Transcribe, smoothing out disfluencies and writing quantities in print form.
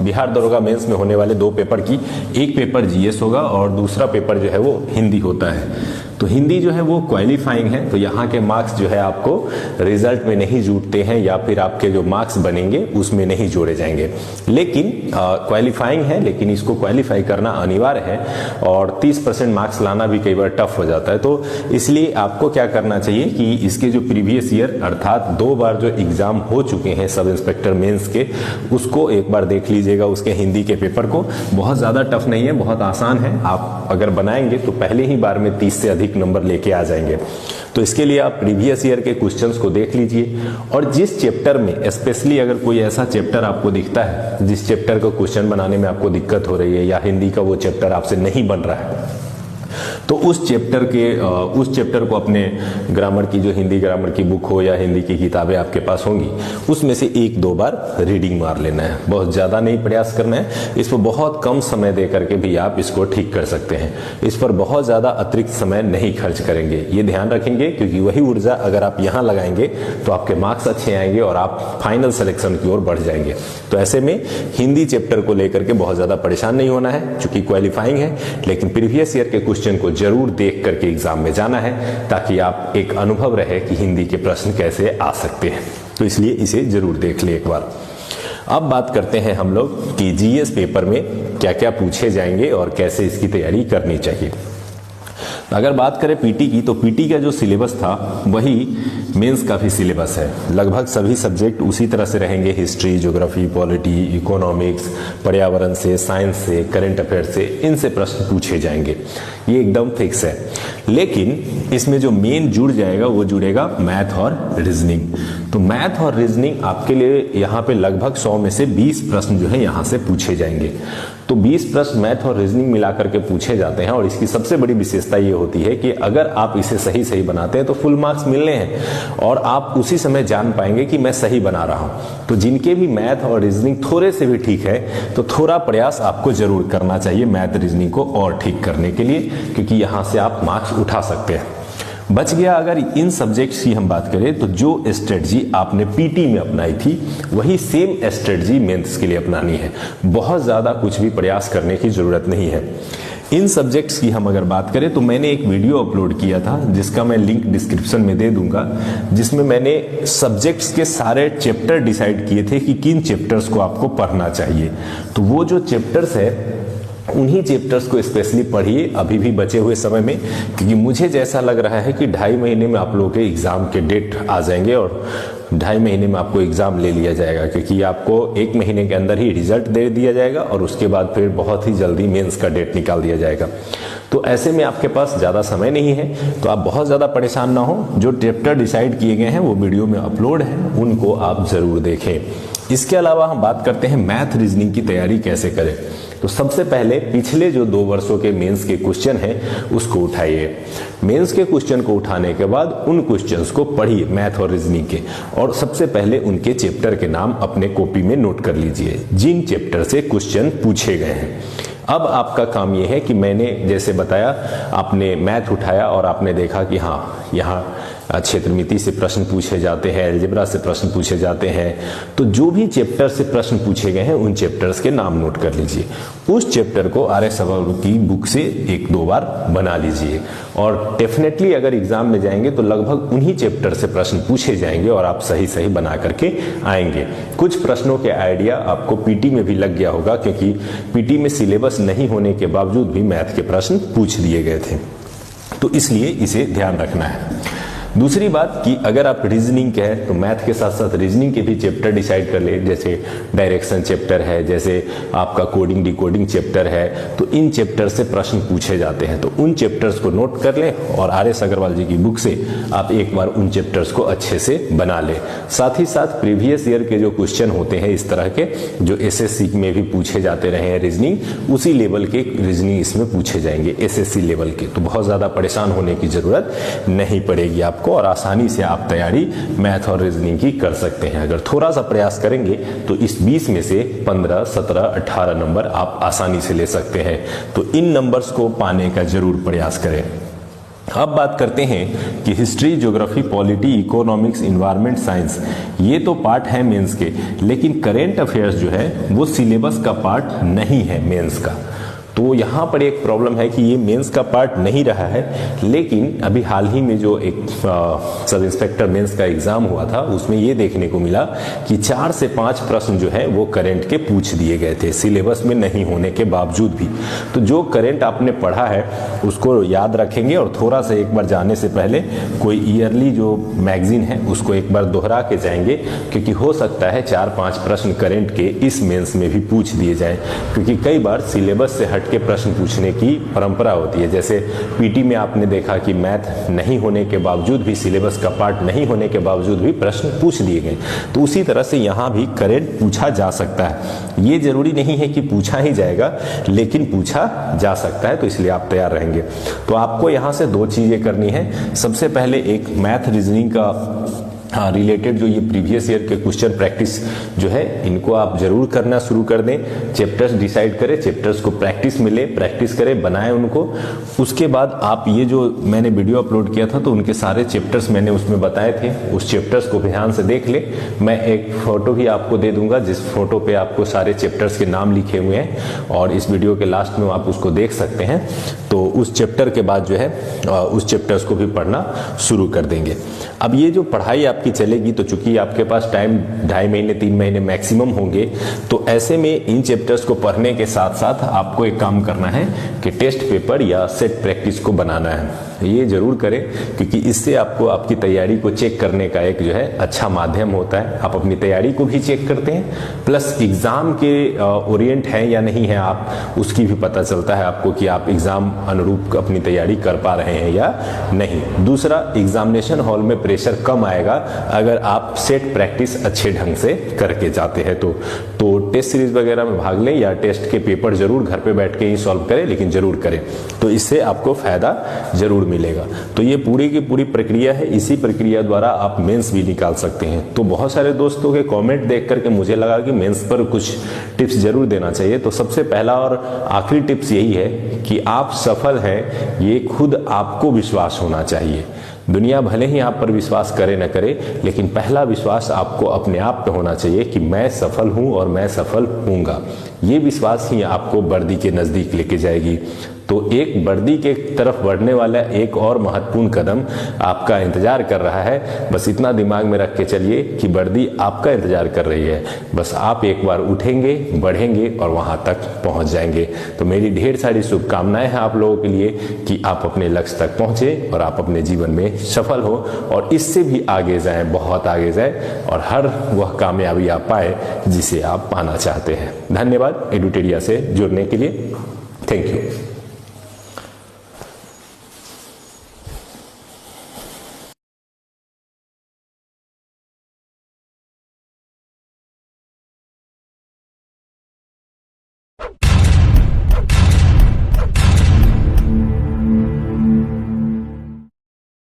बिहार दरोगा मेंस में होने वाले 2 पेपर की, एक पेपर जीएस होगा और दूसरा पेपर जो है वो हिंदी होता है। तो हिंदी जो है वो क्वालिफाइंग है, तो यहाँ के मार्क्स जो है आपको रिजल्ट में नहीं जुड़ते हैं या फिर आपके जो मार्क्स बनेंगे उसमें नहीं जोड़े जाएंगे। लेकिन क्वालिफाइंग है, लेकिन इसको क्वालिफाई करना अनिवार्य है और 30% मार्क्स लाना भी कई बार टफ हो जाता है। तो इसलिए आपको क्या करना चाहिए कि इसके जो प्रीवियस ईयर अर्थात 2 बार जो एग्जाम हो चुके हैं सब इंस्पेक्टर मेंस के, उसको एक बार देख लीजिएगा, उसके हिंदी के पेपर को। बहुत ज़्यादा टफ नहीं है, बहुत आसान है। आप अगर बनाएंगे तो पहले ही बार में 30 से अधिक नंबर लेके आ जाएंगे। तो इसके लिए आप प्रीवियस ईयर के क्वेश्चंस को देख लीजिए और जिस चैप्टर में स्पेशली अगर कोई ऐसा चैप्टर आपको दिखता है जिस चैप्टर को क्वेश्चन बनाने में आपको दिक्कत हो रही है या हिंदी का वो चैप्टर आपसे नहीं बन रहा है, तो उस चैप्टर को अपने ग्रामर की जो हिंदी ग्रामर की बुक हो या हिंदी की किताबें आपके पास होंगी उसमें से 1-2 बार रीडिंग मार लेना है। बहुत ज़्यादा नहीं प्रयास करना है, इस पर बहुत कम समय दे करके भी आप इसको ठीक कर सकते हैं। इस पर बहुत ज़्यादा अतिरिक्त समय नहीं खर्च करेंगे, ये ध्यान रखेंगे, क्योंकि वही ऊर्जा अगर आप यहाँ लगाएंगे तो आपके मार्क्स अच्छे आएंगे और आप फाइनल सिलेक्शन की ओर बढ़ जाएंगे। तो ऐसे में हिंदी चैप्टर को लेकर के बहुत ज़्यादा परेशान नहीं होना है, चूंकि क्वालिफाइंग है, लेकिन प्रीवियस ईयर के क्वेश्चन को जरूर देख करके एग्जाम में जाना है ताकि आप एक अनुभव रहे कि हिंदी के प्रश्न कैसे आ सकते हैं। तो इसलिए इसे जरूर देख ले एक बार। अब बात करते हैं हम लोग कि जीएस पेपर में क्या क्या पूछे जाएंगे और कैसे इसकी तैयारी करनी चाहिए। अगर बात करें पीटी की, तो पीटी का जो सिलेबस था वही मेंस का भी सिलेबस है। लगभग सभी सब्जेक्ट उसी तरह से रहेंगे, हिस्ट्री, ज्योग्राफी, पॉलिटी, इकोनॉमिक्स, पर्यावरण से, साइंस से, करंट अफेयर से, इनसे प्रश्न पूछे जाएंगे, ये एकदम फिक्स है। लेकिन इसमें जो मेन जुड़ जाएगा वो जुड़ेगा मैथ और रीजनिंग। तो मैथ और रीजनिंग आपके लिए यहाँ पे लगभग 100 में से 20 प्रश्न जो है यहाँ से पूछे जाएंगे। तो 20 प्रश्न मैथ और रीजनिंग मिला करके पूछे जाते हैं और इसकी सबसे बड़ी विशेषता ये होती है कि अगर आप इसे सही सही बनाते हैं तो फुल मार्क्स मिलने हैं और आप उसी समय जान पाएंगे कि मैं सही बना रहा हूं। तो जिनके भी मैथ और रीजनिंग थोड़े से भी ठीक है तो थोड़ा प्रयास आपको जरूर करना चाहिए मैथ रीजनिंग को और ठीक करने के लिए, क्योंकि यहां से आप मार्क्स उठा सकते हैं। बच गया अगर इन सब्जेक्ट्स की हम बात करें तो जो स्ट्रेटजी आपने पीटी में अपनाई थी वही सेम स्ट्रेटजी मेंस के लिए अपनानी है। बहुत ज़्यादा कुछ भी प्रयास करने की ज़रूरत नहीं है। इन सब्जेक्ट्स की हम अगर बात करें तो मैंने एक वीडियो अपलोड किया था जिसका मैं लिंक डिस्क्रिप्शन में दे दूंगा, जिसमें मैंने सब्जेक्ट्स के सारे चैप्टर डिसाइड किए थे कि किन चैप्टर्स को आपको पढ़ना चाहिए। तो वो जो चैप्टर्स है उन्हीं चैप्टर्स को स्पेशली पढ़िए अभी भी बचे हुए समय में, क्योंकि मुझे जैसा लग रहा है कि 2.5 महीने में आप लोगों के एग्जाम के डेट आ जाएंगे और 2.5 महीने में आपको एग्जाम ले लिया जाएगा, क्योंकि आपको 1 महीने के अंदर ही रिजल्ट दे दिया जाएगा और उसके बाद फिर बहुत ही जल्दी मेंस का डेट निकाल दिया जाएगा। तो ऐसे में आपके पास ज़्यादा समय नहीं है, तो आप बहुत ज़्यादा परेशान ना हो। जो चैप्टर डिसाइड किए गए हैं वो वीडियो में अपलोड है, उनको आप ज़रूर देखें। इसके अलावा हम बात करते हैं मैथ रीजनिंग की तैयारी कैसे करें। तो सबसे पहले पिछले जो 2 वर्षों के मेंस के क्वेश्चन हैं उसको उठाइए। मेंस के क्वेश्चन को उठाने के बाद उन क्वेश्चंस को पढ़िए मैथ और रीजनिंग के, और सबसे पहले उनके चैप्टर के नाम अपने कॉपी में नोट कर लीजिए जिन चैप्टर से क्वेश्चन पूछे गए हैं। अब आपका काम यह है कि मैंने जैसे बताया, आपने मैथ उठाया और आपने देखा कि हाँ यहाँ क्षेत्रमिति से प्रश्न पूछे जाते हैं, अलजेब्रा से प्रश्न पूछे जाते हैं, तो जो भी चैप्टर से प्रश्न पूछे गए हैं उन चैप्टर्स के नाम नोट कर लीजिए। उस चैप्टर को आर्य सभा की बुक से 1-2 बार बना लीजिए और डेफिनेटली अगर एग्जाम में जाएंगे तो लगभग उन्हीं चैप्टर से प्रश्न पूछे जाएंगे और आप सही सही बना करके आएंगे। कुछ प्रश्नों के आइडिया आपको पीटी में भी लग गया होगा, क्योंकि पीटी में सिलेबस नहीं होने के बावजूद भी मैथ के प्रश्न पूछ दिए गए थे, तो इसलिए इसे ध्यान रखना है। दूसरी बात कि अगर आप रीजनिंग के हैं तो मैथ के साथ साथ रीजनिंग के भी चैप्टर डिसाइड कर ले, जैसे डायरेक्शन चैप्टर है, जैसे आपका कोडिंग डिकोडिंग चैप्टर है, तो इन चैप्टर से प्रश्न पूछे जाते हैं। तो उन चैप्टर्स को नोट कर लें और आर.एस. अग्रवाल जी की बुक से आप एक बार उन चैप्टर्स को अच्छे से बना लें। साथ ही साथ प्रीवियस ईयर के जो क्वेश्चन होते हैं इस तरह के जो एसएससी में भी पूछे जाते रहे हैं रीजनिंग, उसी लेवल के रीजनिंग इसमें पूछे जाएंगे एसएससी लेवल के। तो बहुत ज़्यादा परेशान होने की ज़रूरत नहीं पड़ेगी आपको और आसानी से आप तैयारी मैथ और रीजनिंग की कर सकते हैं। अगर थोड़ा सा प्रयास करेंगे तो इस 20 में से 15, 17, 18 नंबर आप आसानी से ले सकते हैं। तो इन नंबर्स को पाने का जरूर प्रयास करें। अब बात करते हैं कि history, geography, polity, economics, environment science, ये तो पार्ट है मेंस के, लेकिन करेंट अफेयर्स जो है वो सिलेबस का पार्ट नहीं है मेंस का। तो यहाँ पर एक प्रॉब्लम है कि ये मेंस का पार्ट नहीं रहा है, लेकिन अभी हाल ही में जो एक सब इंस्पेक्टर मेंस का एग्जाम हुआ था उसमें ये देखने को मिला कि 4 से 5 प्रश्न जो है वो करंट के पूछ दिए गए थे सिलेबस में नहीं होने के बावजूद भी। तो जो करंट आपने पढ़ा है उसको याद रखेंगे और थोड़ा सा एक बार जाने से पहले कोई ईयरली जो मैगजीन है उसको एक बार दोहरा के जाएंगे, क्योंकि हो सकता है 4-5 प्रश्न करंट के इस मेंस में भी पूछ दिए जाएं, क्योंकि कई बार सिलेबस से के प्रश्न पूछने की परंपरा होती है। जैसे पीटी में आपने देखा कि मैथ नहीं होने के बावजूद भी, सिलेबस का पार्ट नहीं होने के बावजूद भी प्रश्न पूछ दिए गए। तो उसी तरह से यहां भी करंट पूछा जा सकता है। ये जरूरी नहीं है कि पूछा ही जाएगा, लेकिन पूछा जा सकता है, तो इसलिए आप तैयार रहेंगे। तो आपको यहां से 2 चीजें करनी है। सबसे पहले एक मैथ रीजनिंग का रिलेटेड जो ये प्रीवियस ईयर के क्वेश्चन प्रैक्टिस जो है इनको आप जरूर करना शुरू कर दें। चैप्टर्स डिसाइड करें, चैप्टर्स को प्रैक्टिस मिले, प्रैक्टिस करें, बनाएं उनको। उसके बाद आप ये जो मैंने वीडियो अपलोड किया था तो उनके सारे चैप्टर्स मैंने उसमें बताए थे, उस चैप्टर्स को ध्यान से देख ले। मैं एक फोटो भी आपको दे दूंगा जिस फोटो पे आपको सारे चैप्टर्स के नाम लिखे हुए हैं, और इस वीडियो के लास्ट में आप उसको देख सकते हैं। तो उस चैप्टर के बाद जो है उस चैप्टर्स को भी पढ़ना शुरू कर देंगे। अब ये जो पढ़ाई आपकी चलेगी, तो चूंकि आपके पास टाइम 2.5 महीने 3 महीने मैक्सिमम होंगे, तो ऐसे में इन चैप्टर्स को पढ़ने के साथ साथ आपको एक काम करना है कि टेस्ट पेपर या सेट प्रैक्टिस को बनाना है। ये जरूर करें, क्योंकि इससे आपको आपकी तैयारी को चेक करने का एक जो है अच्छा माध्यम होता है। आप अपनी तैयारी को भी चेक करते हैं, प्लस एग्जाम के ओरिएंट हैं या नहीं है आप, उसकी भी पता चलता है आपको कि आप एग्जाम अनुरूप अपनी तैयारी कर पा रहे हैं या नहीं। दूसरा, एग्जामिनेशन हॉल में प्रेशर कम आएगा अगर आप सेट प्रैक्टिस अच्छे ढंग से करके जाते हैं। तो टेस्ट सीरीज वगैरह में भाग लें या टेस्ट के पेपर जरूर घर पे बैठ के ही सॉल्व करें, लेकिन जरूर करें, तो इससे आपको फायदा जरूर मिलेगा। तो ये पूरी की पूरी प्रक्रिया है, इसी प्रक्रिया द्वारा आप मेंस भी निकाल सकते हैं। तो बहुत सारे दोस्तों के कमेंट देख करके मुझे लगा कि मेंस पर कुछ टिप्स जरूर देना चाहिए। तो सबसे पहला और आखिरी टिप्स यही है कि आप सफल हैं, ये खुद आपको विश्वास होना चाहिए। दुनिया भले ही आप पर विश्वास करे न करे, लेकिन पहला विश्वास आपको अपने आप पे होना चाहिए कि मैं सफल हूं और मैं सफल होऊंगा। ये विश्वास ही आपको वर्दी के नजदीक लेके जाएगी। तो एक वर्दी के तरफ बढ़ने वाला एक और महत्वपूर्ण कदम आपका इंतजार कर रहा है। बस इतना दिमाग में रख के चलिए कि वर्दी आपका इंतजार कर रही है। बस आप एक बार उठेंगे, बढ़ेंगे और वहां तक पहुंच जाएंगे। तो मेरी ढेर सारी शुभकामनाएं हैं आप लोगों के लिए कि आप अपने लक्ष्य तक पहुंचे और आप अपने जीवन में सफल हो, और इससे भी आगे जाएं, बहुत आगे जाएं, और हर वह कामयाबी आप पाए जिसे आप पाना चाहते हैं। धन्यवाद एडुटेरिया से जुड़ने के लिए। Thank you.